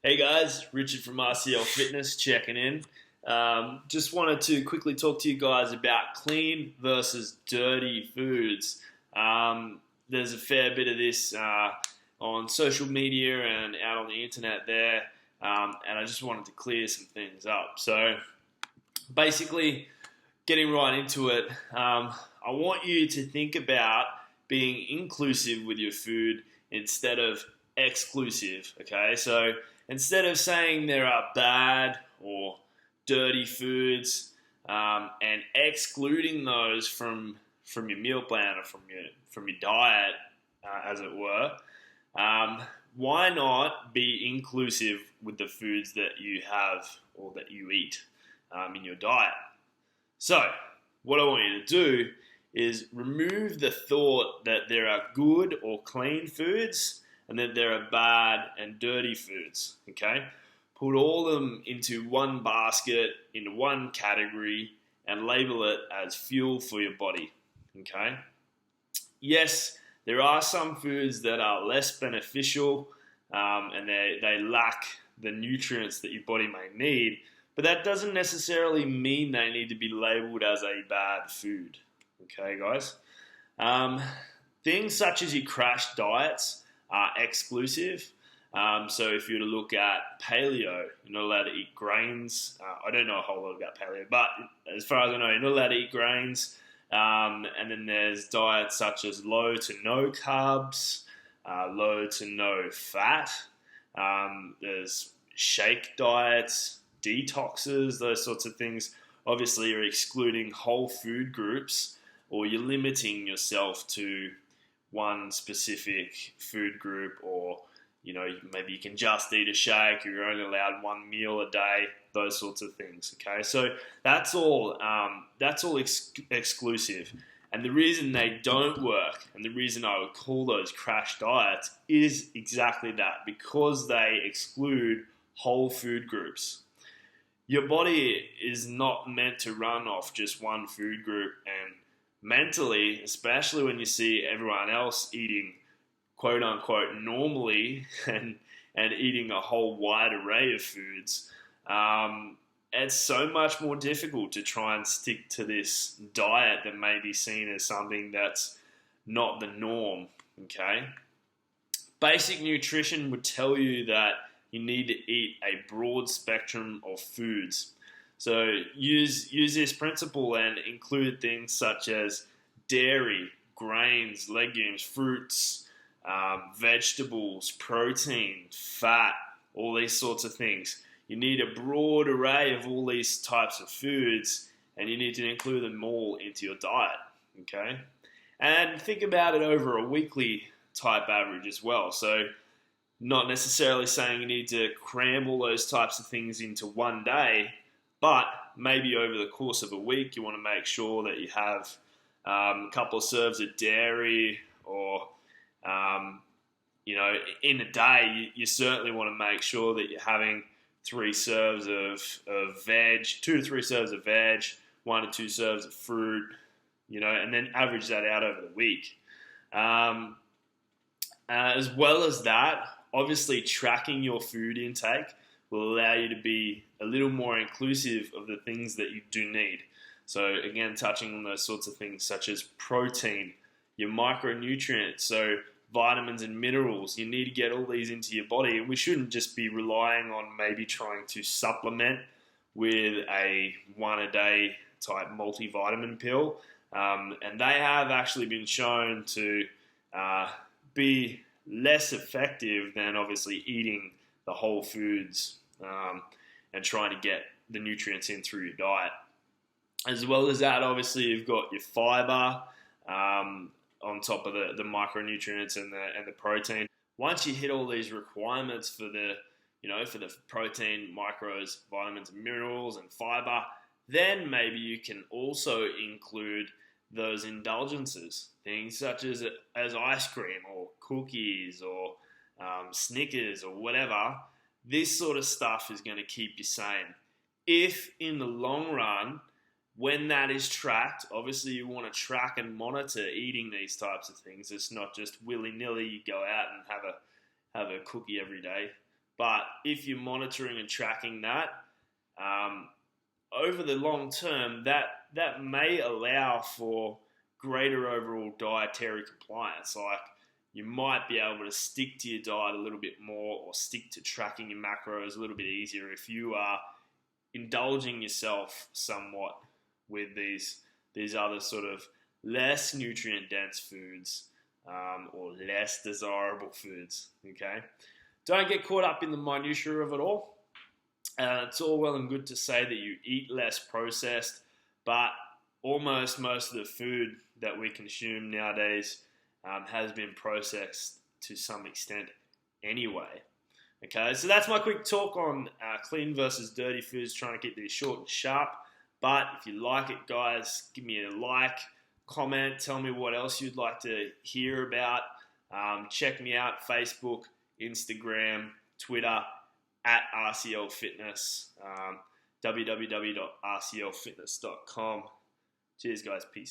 Hey guys, Richard from RCL Fitness checking in. Just wanted to quickly talk to you guys about clean versus dirty foods. There's a fair bit of this on social media and out on the internet there, and I just wanted to clear some things up. So basically, getting right into it, I want you to think about being inclusive with your food instead of exclusive, okay? So instead of saying there are bad or dirty foods and excluding those from your meal plan or from your diet, as it were, why not be inclusive with the foods that you have or that you eat in your diet? So what I want you to do is remove the thought that there are good or clean foods and that there are bad and dirty foods, okay? Put all of them into one basket, into one category, and label it as fuel for your body, okay? Yes, there are some foods that are less beneficial and they lack the nutrients that your body may need, but that doesn't necessarily mean they need to be labeled as a bad food, okay, guys? Things such as your crash diets are exclusive. So if you were to look at paleo, you're not allowed to eat grains. I don't know a whole lot about paleo, but as far as I know, you're not allowed to eat grains. And then there's diets such as low to no carbs, low to no fat. There's shake diets, detoxes, those sorts of things. Obviously, you're excluding whole food groups, or you're limiting yourself to one specific food group, or maybe you can just eat a shake, or you're only allowed one meal a day, those sorts of things. Okay, so that's all exclusive, and the reason they don't work, and the reason I would call those crash diets, is exactly that, because they exclude whole food groups. Your body is not meant to run off just one food group, and mentally, especially when you see everyone else eating quote unquote normally and eating a whole wide array of foods, it's so much more difficult to try and stick to this diet that may be seen as something that's not the norm, okay? Basic nutrition would tell you that you need to eat a broad spectrum of foods. So use this principle and include things such as dairy, grains, legumes, fruits, vegetables, protein, fat, all these sorts of things. You need a broad array of all these types of foods, and you need to include them all into your diet, okay? And think about it over a weekly type average as well. So not necessarily saying you need to cram all those types of things into one day, but maybe over the course of a week, you want to make sure that you have a couple of serves of dairy, or, in a day, you certainly want to make sure that you're having 3 serves of veg, 2 to 3 serves of veg, 1 to 2 serves of fruit, and then average that out over the week. As well as that, obviously tracking your food intake will allow you to be a little more inclusive of the things that you do need. So again, touching on those sorts of things such as protein, your micronutrients, so vitamins and minerals, you need to get all these into your body, and we shouldn't just be relying on maybe trying to supplement with a 1-a-day type multivitamin pill. And they have actually been shown to be less effective than obviously eating the whole foods and trying to get the nutrients in through your diet. As well as that, obviously, you've got your fiber on top of the micronutrients and the protein. Once you hit all these requirements for the protein, macros, vitamins, and minerals, and fiber, then maybe you can also include those indulgences, things such as ice cream or cookies or Snickers or whatever. This sort of stuff is going to keep you sane. If in the long run, when that is tracked, obviously you want to track and monitor eating these types of things. It's not just willy-nilly you go out and have a cookie every day. But if you're monitoring and tracking that, over the long term, that may allow for greater overall dietary compliance. Like, you might be able to stick to your diet a little bit more, or stick to tracking your macros a little bit easier if you are indulging yourself somewhat with these other sort of less nutrient dense foods, or less desirable foods. Okay, don't get caught up in the minutiae of it all. It's all well and good to say that you eat less processed, but almost most of the food that we consume nowadays has been processed to some extent anyway. Okay, so that's my quick talk on clean versus dirty foods, trying to keep these short and sharp. But if you like it, guys, give me a like, comment, tell me what else you'd like to hear about. Check me out, Facebook, Instagram, Twitter, at RCL Fitness, www.rclfitness.com. Cheers, guys. Peace.